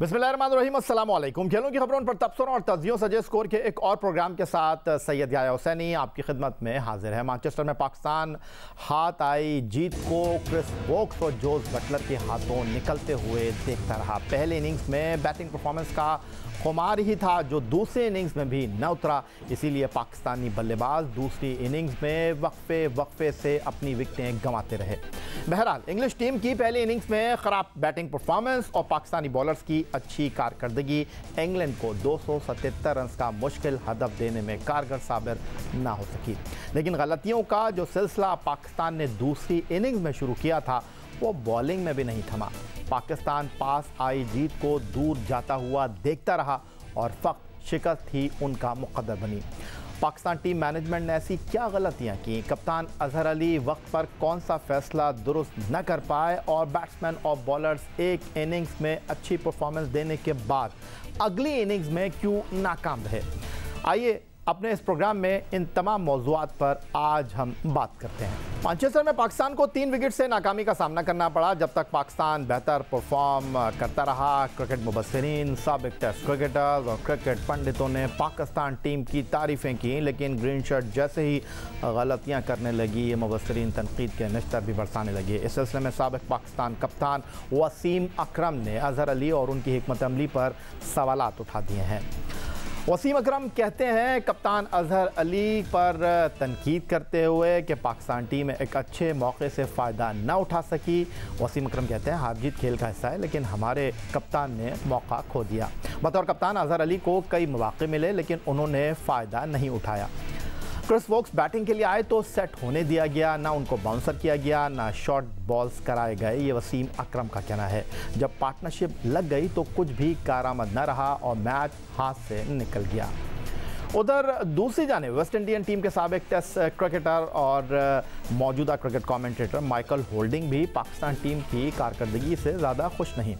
बिस्मिल्लाहिर्रहमानिर्रहीम, अस्सलाम वालेकुम। खेलों की खबरों पर तबसरों और तजियों सजे स्कोर के एक और प्रोग्राम के साथ सैयद याया हुसैनी आपकी खिदमत में हाजिर है। मैनचेस्टर में पाकिस्तान हाथ आई जीत को क्रिस वोक्स और जोस बटलर के हाथों निकलते हुए देखता रहा। पहले इनिंग्स में बैटिंग परफॉर्मेंस का खुमार ही था जो दूसरे इनिंग्स में भी न उतरा, इसीलिए पाकिस्तानी बल्लेबाज दूसरी इनिंग्स में वक्फे से अपनी विकेटें गंवाते रहे। बहरहाल इंग्लिश टीम की पहली इनिंग्स में ख़राब बैटिंग परफॉर्मेंस और पाकिस्तानी बॉलर्स की अच्छी कारकर्दगी इंग्लैंड को 277 रन का मुश्किल हदफ देने में कारगर साबित ना हो सकी। लेकिन गलतियों का जो सिलसिला पाकिस्तान ने दूसरी इनिंग्स में शुरू किया था वो बॉलिंग में भी नहीं थमा। पाकिस्तान पास आई जीत को दूर जाता हुआ देखता रहा और फक्त शिकस्त ही उनका मुकद्दर बनी। पाकिस्तान टीम मैनेजमेंट ने ऐसी क्या गलतियां की, कप्तान अजहर अली वक्त पर कौन सा फैसला दुरुस्त न कर पाए और बैट्समैन और बॉलर्स एक इनिंग्स में अच्छी परफॉर्मेंस देने के बाद अगली इनिंग्स में क्यों नाकाम रहे। आइए अपने इस प्रोग्राम में इन तमाम मौज़ूआत पर आज हम बात करते हैं। मैनचेस्टर में पाकिस्तान को 3 विकेट से नाकामी का सामना करना पड़ा। जब तक पाकिस्तान बेहतर परफॉर्म करता रहा, क्रिकेट मुबस्सिरीन, साबिक टेस्ट क्रिकेटर्स और क्रिकेट पंडितों ने पाकिस्तान टीम की तारीफ़ें की, लेकिन ग्रीन शर्ट जैसे ही गलतियां करने लगी ये मुबस्सिरीन तनकीद के नश्तर भी बरसाने लगे। इस सिलसिले में साबिक पाकिस्तान कप्तान वसीम अकरम ने अजहर अली और उनकी हिकमत अमली पर सवालात उठा दिए हैं। वसीम अकरम कहते हैं कप्तान अजहर अली पर तनकीद करते हुए कि पाकिस्तान टीम एक अच्छे मौके से फ़ायदा न उठा सकी। वसीम अकरम कहते हैं हार जीत खेल का हिस्सा है, लेकिन हमारे कप्तान ने मौका खो दिया। बतौर कप्तान अजहर अली को कई मौके मिले, लेकिन उन्होंने फ़ायदा नहीं उठाया। क्रिस वोक्स बैटिंग के लिए आए तो सेट होने दिया गया, ना उनको बाउंसर किया गया, ना शॉर्ट बॉल्स कराए गए। ये वसीम अकरम का कहना है। जब पार्टनरशिप लग गई तो कुछ भी कारआमद न रहा और मैच हाथ से निकल गया। उधर दूसरी जानिब वेस्ट इंडियन टीम के साबिक टेस्ट क्रिकेटर और मौजूदा क्रिकेट कमेंटेटर माइकल होल्डिंग भी पाकिस्तान टीम की कारकर्दगी से ज़्यादा खुश नहीं।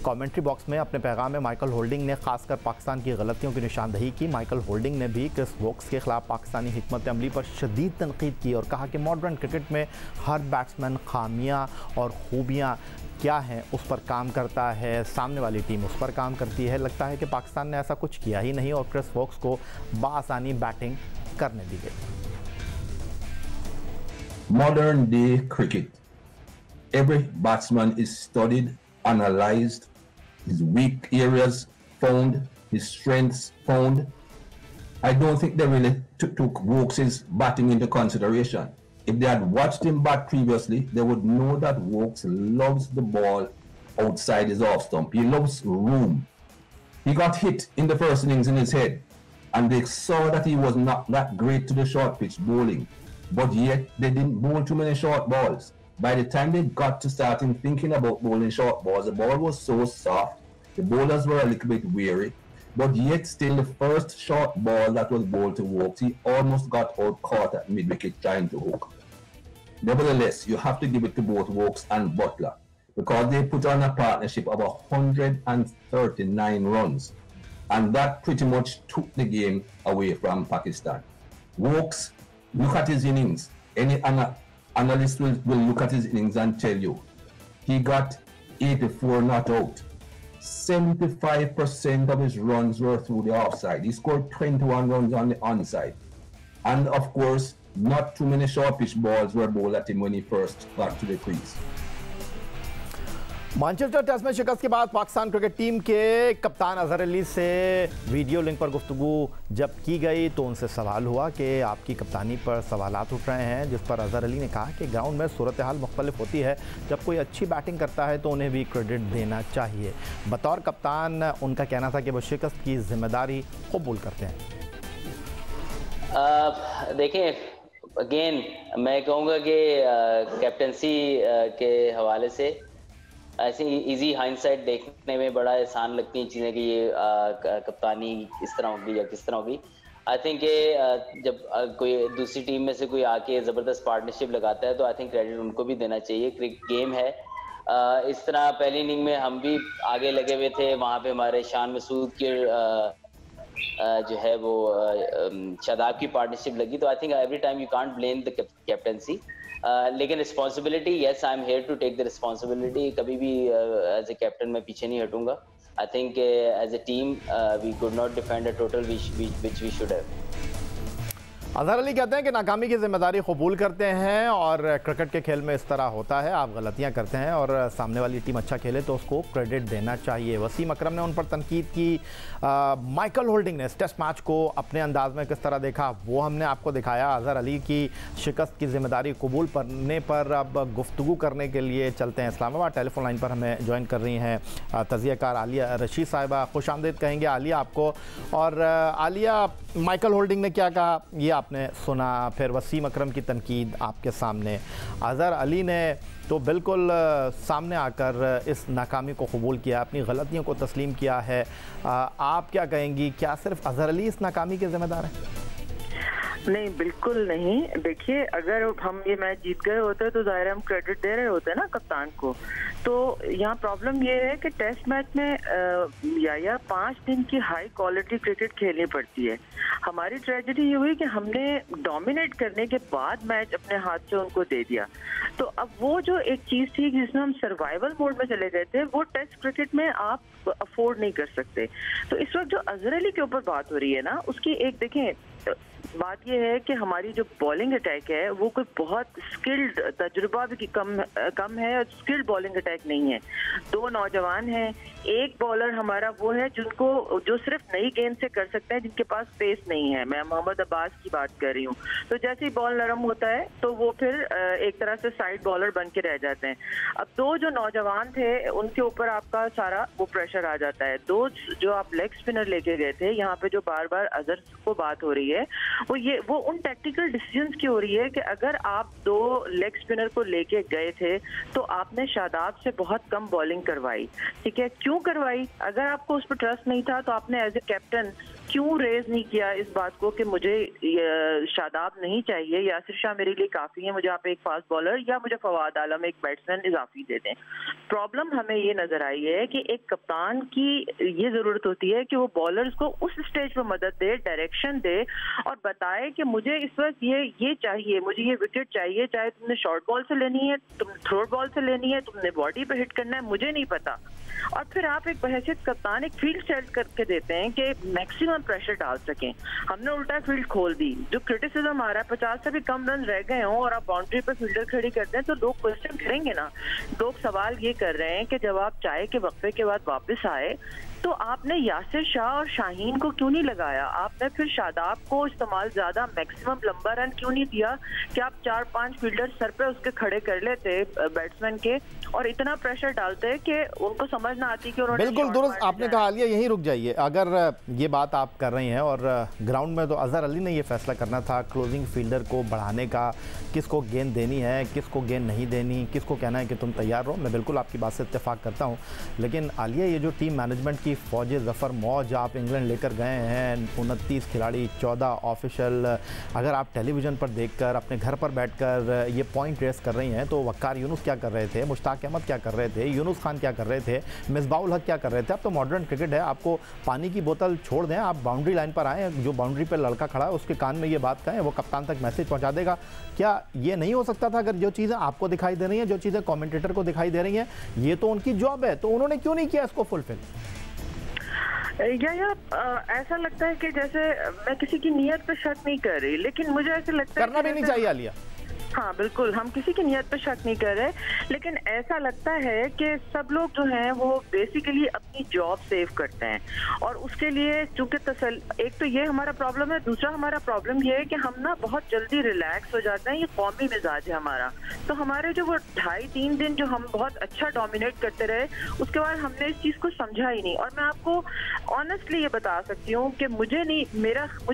कमेंट्री बॉक्स में अपने पैगाम में माइकल होल्डिंग ने खासकर पाकिस्तान की गलतियों की निशानदही की। माइकल होल्डिंग ने भी क्रिस वोक्स के खिलाफ पाकिस्तानी हिकमत अमली पर शदीद तनकीद की और कहा कि मॉडर्न क्रिकेट में हर बैट्समैन खामियां और खूबियां क्या हैं उस पर काम करता है, सामने वाली टीम उस पर काम करती है। लगता है कि पाकिस्तान ने ऐसा कुछ किया ही नहीं और क्रिस वोक्स को बाआसानी बैटिंग करने दी गई। Modern day cricket, every batsman is studied, analyzed, his weak areas found, his strengths found. I don't think they really took Wokes' batting into consideration. If they had watched him bat previously, they would know that Wokes loves the ball outside his off stump. He loves room. He got hit in the first innings in his head, and they saw that he was not that great to the short pitch bowling, but yet they didn't bowl too many short balls. By the time they got to starting thinking about bowling short balls, the ball was so soft, the bowlers were a little bit weary, but yet still the first short ball that was bowled to Wokes, he almost got out caught at mid-wicket trying to hook. Nevertheless, you have to give it to both Wokes and Butler because they put on a partnership of 139 runs, and that pretty much took the game away from Pakistan. Wokes, look at his innings. Any analyst will look at his innings and tell you he got 84 not out. 75% of his runs were through the offside. He scored 21 runs on the onside. And of course, not too many short pitch balls were bowled at him when he first got to the crease. Manchester test में शिकस्त के बाद Pakistan cricket team के कप्तान अजहर अली से video link पर गुफ्तगू जब की गई तो उनसे सवाल हुआ कि आपकी कप्तानी पर सवालात उठ रहे हैं, जिस पर अजहर अली ने कहा कि ग्राउंड में सूरत हाल मुख्तलिफ होती है, जब कोई अच्छी बैटिंग करता है तो उन्हें भी क्रेडिट देना चाहिए। बतौर कप्तान उनका कहना था कि वो शिकस्त की जिम्मेदारी कबूल करते हैं। देखें, अगेन मैं कहूँगा कि कैप्टनसी के हवाले से ऐसी इजी हाइंडसाइट देखने में बड़ा आसान लगती हैं चीज़ें कि ये कप्तानी इस तरह होगी या किस तरह होगी। आई थिंक जब कोई दूसरी टीम में से कोई आके ज़बरदस्त पार्टनरशिप लगाता है तो आई थिंक क्रेडिट उनको भी देना चाहिए। गेम है, इस तरह पहली इनिंग में हम भी आगे लगे हुए थे, वहाँ पे हमारे शान मसूद के जो है वो शादाब की पार्टनरशिप लगी, तो I think every time you can't blame the captaincy. लेकिन responsibility, yes I am here to take the responsibility. कभी भी एज ए कैप्टन मैं पीछे नहीं हटूंगा। I think as a team we could not defend a total which we should have. Azhar Ali कहते हैं कि नाकामी की जिम्मेदारी कबूल करते हैं और क्रिकेट के खेल में इस तरह होता है, आप गलतियां करते हैं और सामने वाली टीम अच्छा खेले तो उसको क्रेडिट देना चाहिए। वसीम अकरम ने उन पर तनकीद की। माइकल होल्डिंग ने इस टेस्ट मैच को अपने अंदाज में किस तरह देखा वो हमने आपको दिखाया। अजहर अली की शिकस्त की जिम्मेदारी कबूल करने पर अब गुफ्तगू करने के लिए चलते हैं इस्लामाबाद। टेलीफोन लाइन पर हमें ज्वाइन कर रही हैं तज़ियाकार आलिया रशीद साहिबा। खुशामदीद कहेंगे आलिया आपको। और आलिया, माइकल होल्डिंग ने क्या कहा ये आपने सुना, फिर वसीम अकरम की तनकीद आपके सामने। अजहर अली ने तो बिल्कुल सामने आकर इस नाकामी को कबूल किया, अपनी गलतियों को तस्लीम किया है। आप क्या कहेंगी, क्या सिर्फ अजहर अली इस नाकामी के ज़िम्मेदार हैं? नहीं, बिल्कुल नहीं। देखिए, अगर हम ये मैच जीत गए होते तो ज़ाहिर हम क्रेडिट दे रहे होते ना कप्तान को। तो यहाँ प्रॉब्लम ये है कि टेस्ट मैच में या 5 दिन की हाई क्वालिटी क्रिकेट खेलनी पड़ती है। हमारी ट्रेजेडी ये हुई कि हमने डोमिनेट करने के बाद मैच अपने हाथ से उनको दे दिया। तो अब वो जो एक चीज़ थी जिसमें हम सर्वाइवल मोड में चले गए थे, वो टेस्ट क्रिकेट में आप अफोर्ड नहीं कर सकते। तो इस वक्त जो अजहर अली के ऊपर बात हो रही है ना, उसकी एक देखें बात यह है कि हमारी जो बॉलिंग अटैक है वो कोई बहुत स्किल्ड, तजुर्बा भी कम है और स्किल्ड बॉलिंग अटैक नहीं है। 2 नौजवान हैं, एक बॉलर हमारा वो है जो सिर्फ नई गेंद से कर सकते हैं, जिनके पास पेस नहीं है। मैं मोहम्मद अब्बास की बात कर रही हूँ। तो जैसे ही बॉल नरम होता है तो वो फिर एक तरह से साइड बॉलर बन के रह जाते हैं। अब 2 जो नौजवान थे उनके ऊपर आपका सारा वो प्रेशर आ जाता है। 2 जो आप लेग स्पिनर लेके गए थे, यहाँ पे जो बार बार अजहर को बात हो रही है वो उन टैक्टिकल डिसीजंस की हो रही है कि अगर आप 2 लेग स्पिनर को लेके गए थे तो आपने शादाब से बहुत कम बॉलिंग करवाई। ठीक है, क्यों करवाई? अगर आपको उस पर ट्रस्ट नहीं था तो आपने एज ए कैप्टन क्यों रेज नहीं किया इस बात को कि मुझे शादाब नहीं चाहिए, यासिर शाह मेरे लिए काफ़ी है, मुझे आप एक फास्ट बॉलर या मुझे फवाद आलम एक बैट्समैन इजाफी दे दें। प्रॉब्लम हमें ये नज़र आई है कि एक कप्तान की ये ज़रूरत होती है कि वो बॉलर्स को उस स्टेज पर मदद दे, डायरेक्शन दे और बताए कि मुझे इस वक्त ये चाहिए, मुझे ये विकेट चाहिए, चाहे तुमने शॉर्ट बॉल से लेनी है, तुम थ्रोट बॉल से लेनी है, तुमने बॉडी पे हिट करना है, मुझे नहीं पता। और फिर आप एक बहैसियत कप्तान एक फील्ड सेट करके देते हैं कि मैक्सिमम प्रेशर डाल सकें। हमने उल्टा फील्ड खोल दी। जो क्रिटिसिज्म आ रहा है 50 से भी कम रन रह गए हों और आप बाउंड्री पे फील्डर खड़ी करते हैं तो लोग क्वेश्चन करेंगे ना। लोग सवाल ये कर रहे हैं कि जब आप चाय के वक्फे के बाद वापस आए तो आपने यासिर शाह और शाहीन को क्यों नहीं लगाया? आपने फिर शादाब को इस्तेमाल ज्यादा मैक्सिमम लंबा रन क्यों नहीं दिया कि आप 4-5 फील्डर सर पे उसके खड़े कर लेते बैट्समैन के और इतना प्रेशर डालते कि उनको समझ ना आती कि उन्होंने। बिल्कुल दुरुस्त आपने कहा आलिया, यहीं रुक जाइए। अगर ये बात आप कर रही हैं और ग्राउंड में तो अजहर अली ने ये फैसला करना था क्लोजिंग फील्डर को बढ़ाने का, किसको गेंद देनी है, किसको गेंद नहीं देनी, किसको कहना है कि तुम तैयार रहो। मैं बिल्कुल आपकी बात से इत्तेफाक करता हूँ, लेकिन आलिया ये जो टीम मैनेजमेंट की फौज जफर मौज आप इंग्लैंड लेकर गए हैं, 29 खिलाड़ी, 14 ऑफिशियल, अगर आप टेलीविज़न पर देखकर अपने घर पर बैठकर ये पॉइंट रेस कर रही हैं तो वक्कार यूनुस क्या कर रहे थे, मुश्ताक अहमद क्या कर रहे थे, यूनुस खान क्या कर रहे थे, मिसबाउल हक क्या कर रहे थे। अब तो मॉडर्न क्रिकेट है, आपको पानी की बोतल छोड़ दें, आप बाउंड्री लाइन पर आएँ, जो बाउंड्री पर लड़का खड़ा है उसके कान में ये बात कहें, वो कप्तान तक मैसेज पहुँचा देगा। क्या ये नहीं हो सकता था? अगर जो चीज़ें आपको दिखाई दे रही हैं, जो चीज़ें कॉमेंटेटर को दिखाई दे रही हैं, ये तो उनकी जॉब है, तो उन्होंने क्यों नहीं किया इसको फुलफिल? ऐसा लगता है कि जैसे मैं किसी की नीयत पे शक नहीं कर रही, लेकिन मुझे ऐसा लगता है करना भी नहीं चाहिए आलिया। हाँ बिल्कुल, हम किसी की नियत पे शक नहीं कर रहे, लेकिन ऐसा लगता है कि सब लोग जो हैं वो बेसिकली अपनी जॉब सेव करते हैं और उसके लिए चूंकि एक तो ये हमारा प्रॉब्लम है, दूसरा हमारा प्रॉब्लम ये है कि हम ना बहुत जल्दी रिलैक्स हो जाते हैं। ये कौमी मिजाज है हमारा। तो हमारे जो वो 2.5-3 दिन जो हम बहुत अच्छा डोमिनेट करते रहे, उसके बाद हमने इस चीज़ को समझा ही नहीं। और मैं आपको ऑनेस्टली ये बता सकती हूँ कि मुझे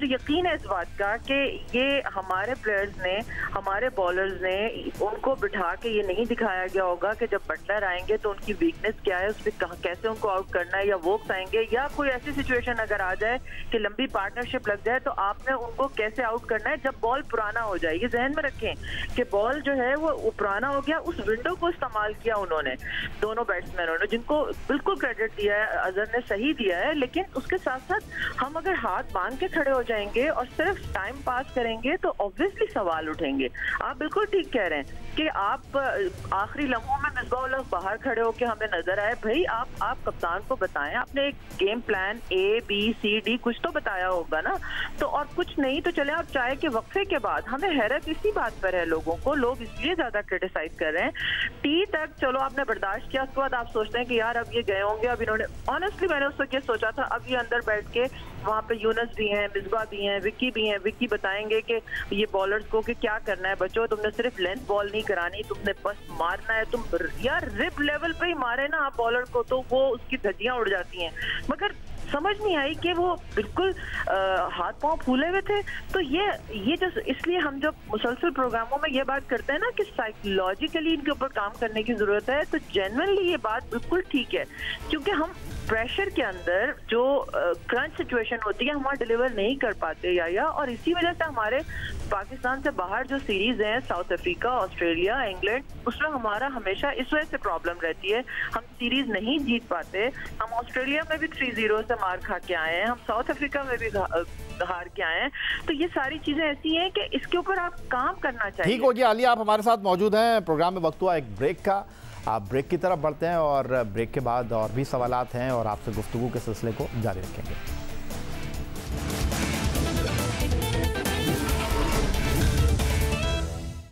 यकीन है इस बात का कि ये हमारे प्लेयर्स ने, हमारे बॉलर्स ने उनको बिठा के ये नहीं दिखाया गया होगा कि जब बटलर आएंगे तो उनकी वीकनेस क्या है, उस पर कैसे उनको आउट करना है, या वोक्स आएंगे या कोई ऐसी सिचुएशन अगर आ जाए कि लंबी पार्टनरशिप लग जाए तो आपने उनको कैसे आउट करना है जब बॉल पुराना हो जाए। ये जहन में रखें कि बॉल जो है वो पुराना हो गया। उस विंडो को इस्तेमाल किया उन्होंने, दोनों बैट्समैनों ने, जिनको बिल्कुल क्रेडिट दिया है, अजहर ने सही दिया है। लेकिन उसके साथ साथ हम अगर हाथ बांध के खड़े हो जाएंगे और सिर्फ टाइम पास करेंगे तो ऑब्वियसली सवाल उठेंगे। आप आप बिल्कुल ठीक कह रहे हैं कि आप आखिरी लम्हों में मिसबाह बाहर खड़े होकर हमें नजर आए। भाई आप कप्तान को बताएं, आपने एक गेम प्लान ABCD कुछ तो बताया होगा ना, तो और कुछ नहीं तो चले आप चाय के वक्फे के बाद। हमें हैरत इसी बात पर है लोगों को, लोग इसलिए ज्यादा क्रिटिसाइज कर रहे हैं। टी तक चलो आपने बर्दाश्त किया, उसके बाद आप सोचते हैं कि यार अब ये गए होंगे, अब इन्होंने, ऑनेस्टली मैंने उस वक्त ये सोचा था अब ये अंदर बैठ के वहाँ पे यूनस भी हैं, मिसबा भी हैं, विक्की भी हैं, विक्की बताएंगे कि ये बॉलर्स को कि क्या करना है बच्चों, तुमने सिर्फ लेंथ बॉल नहीं करानी, तुमने बस मारना है। तुम यार रिप लेवल पे ही मारे ना आप बॉलर को तो वो उसकी धज्जियां उड़ जाती हैं। मगर समझ नहीं आई कि वो बिल्कुल हाथ पांव फूले हुए थे। तो ये जो, इसलिए हम जब मुसलसल प्रोग्रामों में ये बात करते हैं ना कि साइकोलॉजिकली इनके ऊपर काम करने की जरूरत है, तो जेन्युइनली ये बात बिल्कुल ठीक है, क्योंकि हम प्रेशर के अंदर जो क्रंच सिचुएशन होती है हम वहाँ डिलीवर नहीं कर पाते या और इसी वजह से हमारे पाकिस्तान से बाहर जो सीरीज हैं, साउथ अफ्रीका, ऑस्ट्रेलिया, इंग्लैंड, उसमें हमारा हमेशा इस वजह से प्रॉब्लम रहती है, हम सीरीज नहीं जीत पाते। हम ऑस्ट्रेलिया में भी 3-0 से मार खा के आए हैं, हम साउथ अफ्रीका में भी हार के आए हैं। तो ये सारी चीजें ऐसी हैं कि इसके ऊपर आप काम करना चाहिए। ठीक हो गया अली, आप हमारे साथ मौजूद हैं। प्रोग्राम में वक्त हुआ एक ब्रेक का, आप ब्रेक की तरफ बढ़ते हैं और ब्रेक के बाद और भी सवालात हैं और आपसे गुफ्तगू के सिलसिले को जारी रखेंगे।